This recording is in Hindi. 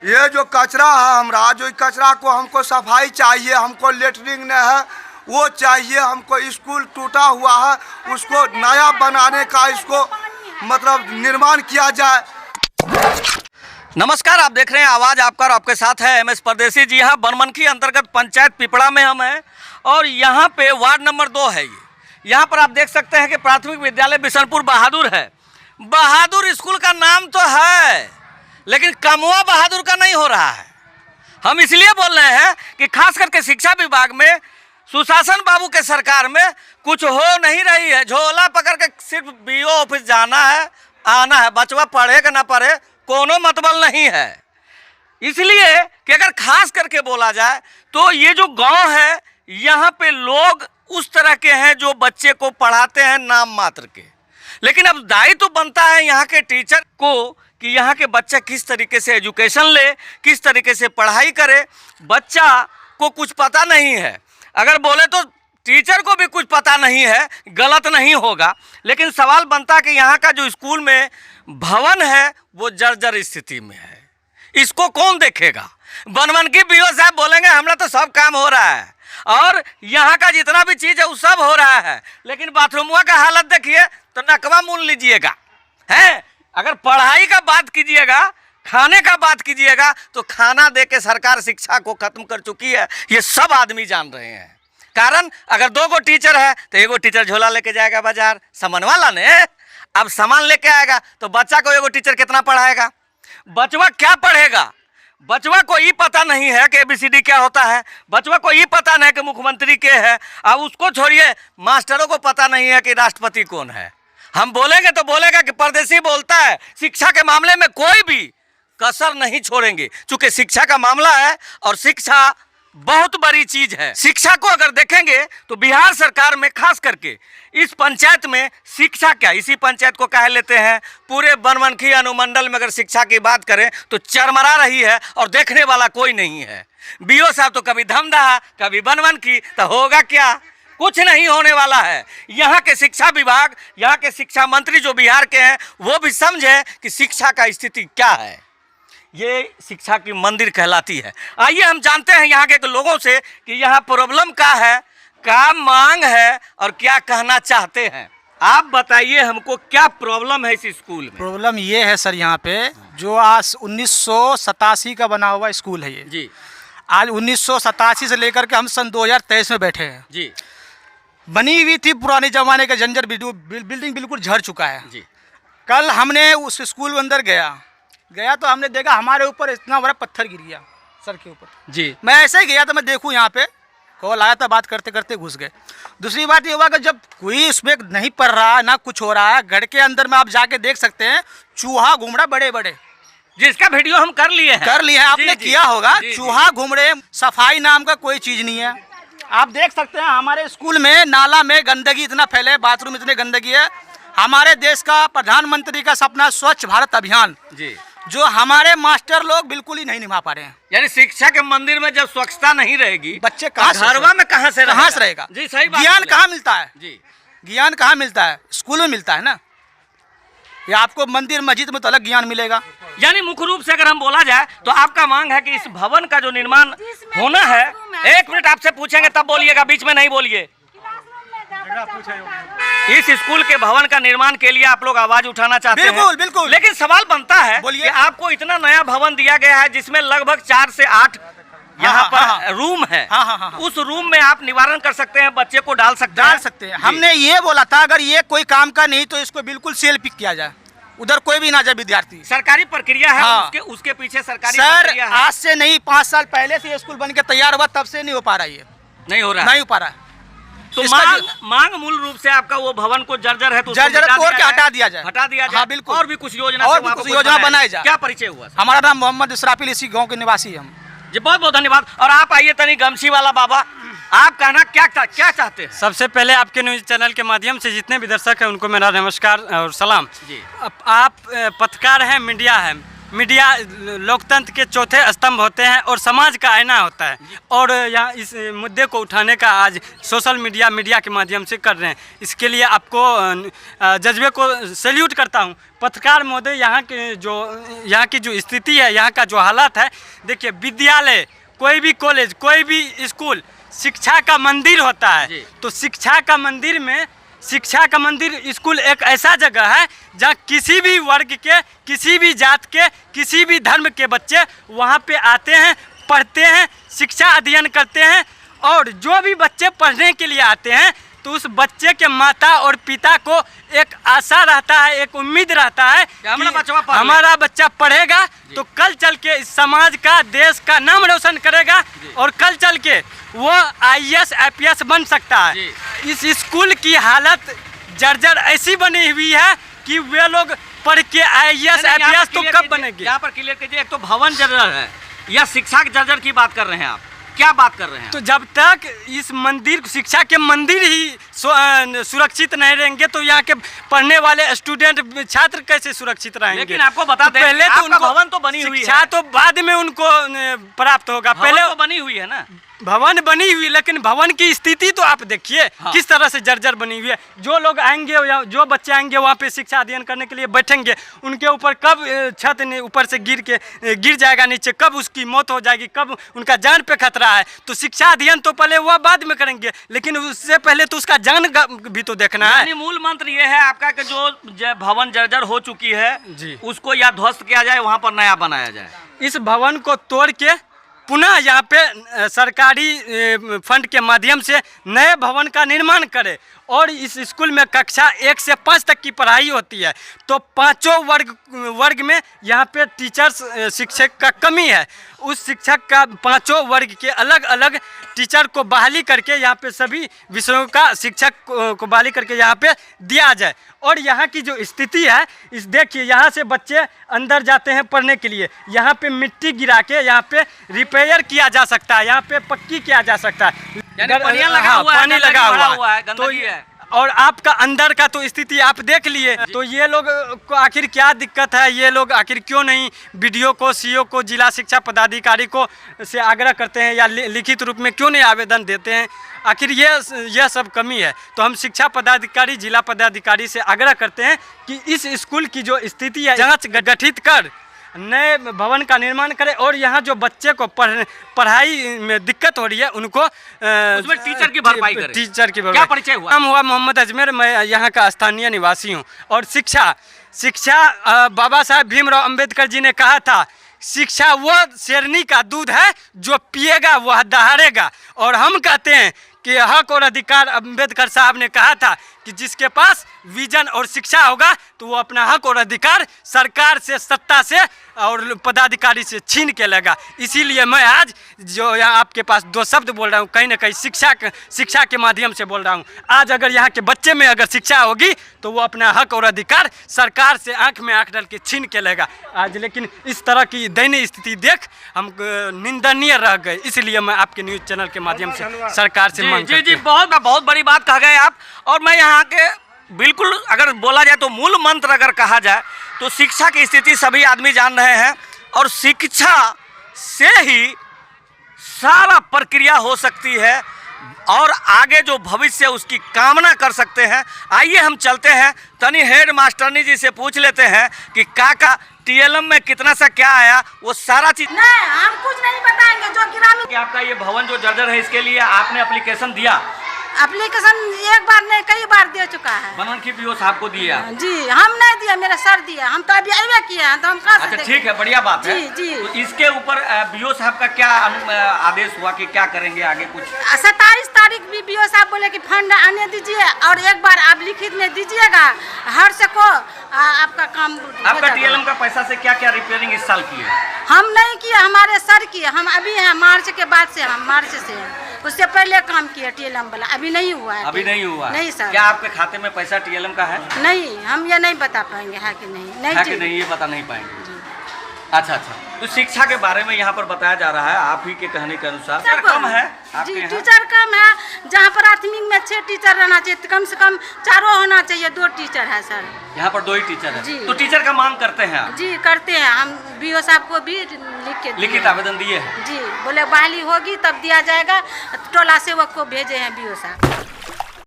ये जो कचरा है हमरा, जो कचरा को हमको सफाई चाहिए, हमको लेटरिंग नहीं है वो चाहिए, हमको स्कूल टूटा हुआ है उसको नया बनाने का इसको मतलब निर्माण किया जाए। नमस्कार, आप देख रहे हैं आवाज़ आपका और आपके साथ है एमएस परदेसी। जी हाँ, बनमनखी अंतर्गत पंचायत पिपड़ा में हम हैं और यहाँ पे वार्ड नंबर 2 है। ये यहाँ पर आप देख सकते हैं कि प्राथमिक विद्यालय बिशनपुर बहादुर है। बहादुर स्कूल का नाम तो है लेकिन कमवा बहादुर का नहीं हो रहा है। हम इसलिए बोल रहे हैं कि खास करके शिक्षा विभाग में सुशासन बाबू के सरकार में कुछ हो नहीं रही है। झोला पकड़ के सिर्फ बीओ ऑफिस जाना है, आना है, बचवा पढ़े कि ना पढ़े कोनो मतलब नहीं है। इसलिए कि अगर खास करके बोला जाए तो ये जो गांव है यहाँ पे लोग उस तरह के हैं जो बच्चे को पढ़ाते हैं नाम मात्र के, लेकिन अब दायित्व तो बनता है यहाँ के टीचर को कि यहाँ के बच्चा किस तरीके से एजुकेशन ले, किस तरीके से पढ़ाई करे। बच्चा को कुछ पता नहीं है, अगर बोले तो टीचर को भी कुछ पता नहीं है, गलत नहीं होगा, लेकिन सवाल बनता है कि यहाँ का जो स्कूल में भवन है वो जर्जर स्थिति में है। इसको कौन देखेगा? बनमनखी बीओ साहब बोलेंगे हमरा तो सब काम हो रहा है और यहाँ का जितना भी चीज़ है वो सब हो रहा है, लेकिन बाथरूमवा का हालत देखिए तो नकवा मूल लीजिएगा। है अगर पढ़ाई का बात कीजिएगा, खाने का बात कीजिएगा तो खाना दे के सरकार शिक्षा को खत्म कर चुकी है। ये सब आदमी जान रहे हैं। कारण अगर 2 गो टीचर है तो एगो टीचर झोला लेके जाएगा बाजार सामान वाला ने, अब सामान लेके आएगा तो बच्चा को एगो टीचर कितना पढ़ाएगा? बचवा क्या पढ़ेगा? बचवा को ये पता नहीं है कि ABCD क्या होता है, बचवा को ये पता नहीं है कि मुख्यमंत्री के है। अब उसको छोड़िए, मास्टरों को पता नहीं है कि राष्ट्रपति कौन है। हम बोलेंगे तो बोलेगा कि परदेसी बोलता है। शिक्षा के मामले में कोई भी कसर नहीं छोड़ेंगे, चूंकि शिक्षा का मामला है और शिक्षा बहुत बड़ी चीज है। शिक्षा को अगर देखेंगे तो बिहार सरकार में खास करके इस पंचायत में शिक्षा क्या, इसी पंचायत को कह लेते हैं, पूरे बनमनखी अनुमंडल में अगर शिक्षा की बात करें तो चरमरा रही है और देखने वाला कोई नहीं है। बीओ साहब तो कभी धमदाहा कभी बनमनखी, तो होगा क्या? कुछ नहीं होने वाला है। यहाँ के शिक्षा विभाग, यहाँ के शिक्षा मंत्री जो बिहार के हैं वो भी समझे कि शिक्षा का स्थिति क्या है। ये शिक्षा की मंदिर कहलाती है। आइए हम जानते हैं यहाँ के लोगों से कि यहाँ प्रॉब्लम क्या है, क्या मांग है और क्या कहना चाहते हैं। आप बताइए हमको क्या प्रॉब्लम है इस स्कूल में? प्रॉब्लम ये है सर, यहाँ पे जो आज 1987 का बना हुआ स्कूल है ये जी। आज 1987 से लेकर के हम सन 2023 में बैठे हैं जी। बनी हुई थी पुराने ज़माने का जंजर बिल्डिंग बिल्कुल झड़ चुका है जी। कल हमने उस स्कूल के अंदर गया तो हमने देखा हमारे ऊपर इतना बड़ा पत्थर गिर गया सर के ऊपर जी। मैं ऐसे ही गया तो मैं देखूं यहाँ पे कॉल आया था, बात करते करते घुस गए। दूसरी बात ये हुआ कि जब कोई उसमें नहीं पड़ रहा ना कुछ हो रहा है, घर के अंदर में आप जाके देख सकते हैं चूहा घूम रहा बड़े बड़े, जिसका वीडियो हम कर लिए हैं आपने किया होगा। चूहा घूम रहे, सफाई नाम का कोई चीज़ नहीं है। आप देख सकते हैं हमारे स्कूल में नाला में गंदगी इतना फैले, बाथरूम इतने गंदगी है। हमारे देश का प्रधानमंत्री का सपना स्वच्छ भारत अभियान जी, जो हमारे मास्टर लोग बिल्कुल ही नहीं निभा पा रहे हैं। यानी शिक्षा के मंदिर में जब स्वच्छता नहीं रहेगी, बच्चे कहाँ घरवा में कहाँ से रहेगा? जी सही बात। ज्ञान कहाँ मिलता है जी? ज्ञान कहाँ मिलता है? स्कूल में मिलता है ना। या आपको मंदिर मस्जिद में तो अलग ज्ञान मिलेगा। यानी मुख्य रूप से अगर हम बोला जाए तो आपका मांग है कि इस भवन का जो निर्माण होना है, 1 मिनट आपसे पूछेंगे तब बोलिएगा, बीच में नहीं बोलिए। इस स्कूल के भवन का निर्माण के लिए आप लोग आवाज उठाना चाहते हैं? बिल्कुल। लेकिन सवाल बनता है कि आपको इतना नया भवन दिया गया है जिसमें लगभग 4 से 8 यहाँ पर रूम है। उस रूम में आप निवारण कर सकते हैं, बच्चे को डाल सकते हैं। हमने ये बोला था अगर ये कोई काम का नहीं तो इसको बिल्कुल सेल पिक किया जाए, उधर कोई भी ना जाए विद्यार्थी। सरकारी प्रक्रिया है। उसके पीछे सरकारी प्रक्रिया है। आज से नहीं, 5 साल पहले से स्कूल बन के तैयार हुआ, तब से नहीं हो पा रहा है। नहीं हो पा रहा। तो मांग मूल रूप से आपका वो भवन को जर्जर है तो जर्जर तोड़ के हटा दिया जाए। हाँ, बिल्कुल। और भी कुछ योजना बनाई जाए। क्या परिचय हुआ? हमारा नाम मोहम्मद इसराफिल, इसी गांव के निवासी हम जी। बहुत बहुत धन्यवाद। और आप आइए तनी गमछी वाला बाबा, आप कहना क्या चाहते हैं? सबसे पहले आपके न्यूज चैनल के माध्यम से जितने भी दर्शक हैं उनको मेरा नमस्कार और सलाम जी। आप पत्रकार हैं, मीडिया है, मीडिया लोकतंत्र के चौथे स्तंभ होते हैं और समाज का आईना होता है, और यहाँ इस मुद्दे को उठाने का आज सोशल मीडिया के माध्यम से कर रहे हैं। इसके लिए आपको जज्बे को सैल्यूट करता हूँ। पत्रकार महोदय, यहाँ की जो स्थिति है, यहाँ का जो हालात है, देखिए, विद्यालय, कोई भी कॉलेज, कोई भी स्कूल शिक्षा का मंदिर होता है। तो शिक्षा का मंदिर स्कूल एक ऐसा जगह है जहाँ किसी भी वर्ग के, किसी भी जात के, किसी भी धर्म के बच्चे वहाँ पे आते हैं, पढ़ते हैं, शिक्षा अध्ययन करते हैं। और जो भी बच्चे पढ़ने के लिए आते हैं तो उस बच्चे के माता और पिता को एक आशा रहता है, एक उम्मीद रहता है कि हमारा बच्चा पढ़ेगा तो कल चल के इस समाज का, देश का नाम रोशन करेगा और कल चल के वो IAS IPS बन सकता है। इस स्कूल की हालत जर्जर ऐसी बनी हुई है कि वे लोग पढ़ के IAS IPS तो कब बनेंगे। यहाँ पर क्लियर कीजिए, एक तो भवन जर्जर है या शिक्षा के जर्जर की बात कर रहे हैं आप, क्या बात कर रहे हैं? तो जब तक इस मंदिर, शिक्षा के मंदिर ही सुरक्षित नहीं रहेंगे तो यहाँ के पढ़ने वाले स्टूडेंट, छात्र कैसे सुरक्षित रहेंगे? लेकिन आपको बता दें, पहले तो उनको भवन तो बनी हुई है, शिक्षा तो बाद में उनको प्राप्त होगा। पहले तो बनी हुई है ना, भवन बनी हुई, लेकिन भवन की स्थिति तो आप देखिए किस तरह से जर्जर बनी हुई है। जो लोग आएंगे या जो बच्चे आएंगे वहाँ पे शिक्षा अध्ययन करने के लिए बैठेंगे, उनके ऊपर कब छत ऊपर से गिर जाएगा नीचे, कब उसकी मौत हो जाएगी, कब उनका जान पे खतरा है। तो शिक्षा अध्ययन तो पहले वह बाद में करेंगे, लेकिन उससे पहले तो उसका जान भी तो देखना है। मूल मंत्र ये है आपका कि जो भवन जर्जर हो चुकी है जी, उसको या ध्वस्त किया जाए, वहाँ पर नया बनाया जाए। इस भवन को तोड़ के पुनः यहाँ पे सरकारी फंड के माध्यम से नए भवन का निर्माण करे। और इस स्कूल में कक्षा 1 से 5 तक की पढ़ाई होती है, तो पांचों वर्ग में यहाँ पे टीचर्स, शिक्षक का कमी है। उस शिक्षक का पांचों वर्ग के अलग अलग टीचर को बहाली करके यहाँ पे सभी विषयों का शिक्षक को बहाली करके यहाँ पे दिया जाए। और यहाँ की जो स्थिति है, इस देखिए, यहाँ से बच्चे अंदर जाते हैं पढ़ने के लिए, यहाँ पे मिट्टी गिरा के यहाँ पे रिपेयर किया जा सकता है, यहाँ पे पक्की किया जा सकता है, पानी लगा हुआ है, तो और आपका अंदर का तो स्थिति आप देख लिए। तो ये लोग को आखिर क्या दिक्कत है, ये लोग आखिर क्यों नहीं BDO को, CO को, जिला शिक्षा पदाधिकारी को से आग्रह करते हैं या लिखित रूप में क्यों नहीं आवेदन देते हैं? आखिर ये सब कमी है। तो हम शिक्षा पदाधिकारी, जिला पदाधिकारी से आग्रह करते हैं कि इस स्कूल की जो स्थिति है, जांच गठित कर नए भवन का निर्माण करें। और यहाँ जो बच्चे को पढ़ाई में दिक्कत हो रही है, उनको उसमें टीचर की भरपाई करें। टीचर की क्या परिचय हुआ? नाम हुआ मोहम्मद अजमेर, मैं यहाँ का स्थानीय निवासी हूँ। और शिक्षा बाबा साहेब भीमराव अंबेडकर जी ने कहा था, शिक्षा वो शेरनी का दूध है जो पिएगा वह दहाड़ेगा। और हम कहते हैं कि हक और अधिकार, अंबेडकर साहब ने कहा था कि जिसके पास विजन और शिक्षा होगा तो वो अपना हक और अधिकार सरकार से, सत्ता से और पदाधिकारी से छीन के लेगा। इसीलिए मैं आज जो यहाँ आपके पास 2 शब्द बोल रहा हूँ, कहीं ना कहीं शिक्षा के माध्यम से बोल रहा हूँ। आज अगर यहाँ के बच्चे में अगर शिक्षा होगी तो वो अपना हक और अधिकार सरकार से आंख में आंख डाल के छीन के लेगा आज। लेकिन इस तरह की दयनीय स्थिति देख हम निंदनीय रह गए। इसलिए मैं आपके न्यूज़ चैनल के माध्यम से सरकार से मांग जी बहुत बड़ी बात कह गए आप। और मैं यहाँ के बिल्कुल, अगर बोला जाए तो मूल मंत्र अगर कहा जाए तो शिक्षा की स्थिति सभी आदमी जान रहे हैं, और शिक्षा से ही सारा प्रक्रिया हो सकती है और आगे जो भविष्य उसकी कामना कर सकते हैं। आइए हम चलते हैं, तनी हेड मास्टरनी जी से पूछ लेते हैं कि का TLM में कितना सा क्या आया, वो सारा चीज। नहीं, हम कुछ नहीं बताएंगे। जो ग्रामीण, कि आपका ये भवन जो जर्जर है, इसके लिए आपने एप्लीकेशन दिया? एप्लीकेशन एक बार नहीं, कई बार दे चुका है। बनवन की BO साहब को दिया? जी, हम नहीं दिया, मेरा सर दिया। हम तो अभी आए किए हैं, तो हम कहाँ से? अच्छा, ठीक है, बढ़िया बात है। जी। तो इसके ऊपर BO साहब का क्या आदेश हुआ कि क्या करेंगे आगे? कुछ 27 तारीख भी BO साहब बोले कि फंड आने दीजिए और एक बार आप लिखित में दीजिएगा, हर से को आपका काम। आपका TLM का पैसा से क्या क्या रिपेयरिंग इस साल की है? हम नहीं किए, हमारे सर किए। हम अभी हैं, मार्च के बाद से, हम मार्च से हैं। उससे पहले काम किया TLM वाला, अभी नहीं हुआ है। अभी नहीं हुआ? नहीं सर। क्या आपके खाते में पैसा TLM का है? नहीं, हम ये नहीं बता पाएंगे है कि नहीं। है कि नहीं, ये बता नहीं पाएंगे। अच्छा अच्छा, तो शिक्षा के बारे में यहाँ पर बताया जा रहा है आप ही के कहने के अनुसार टीचर कम है आपके जी, यहाँ? टीचर कम है। जहाँ प्राथमिक में 6 टीचर रहना चाहिए तो कम से कम 4 होना चाहिए, 2 टीचर है सर। यहाँ पर 2 ही टीचर है। जी। तो टीचर का मांग करते हैं आप? जी करते हैं, हम बीओ साहब को भी लिख के दिए लिखित हैं। आवेदन दिए हैं? जी, बोले बहाली होगी तब दिया जाएगा, टोला सेवक को भेजे हैं बीओ साहब।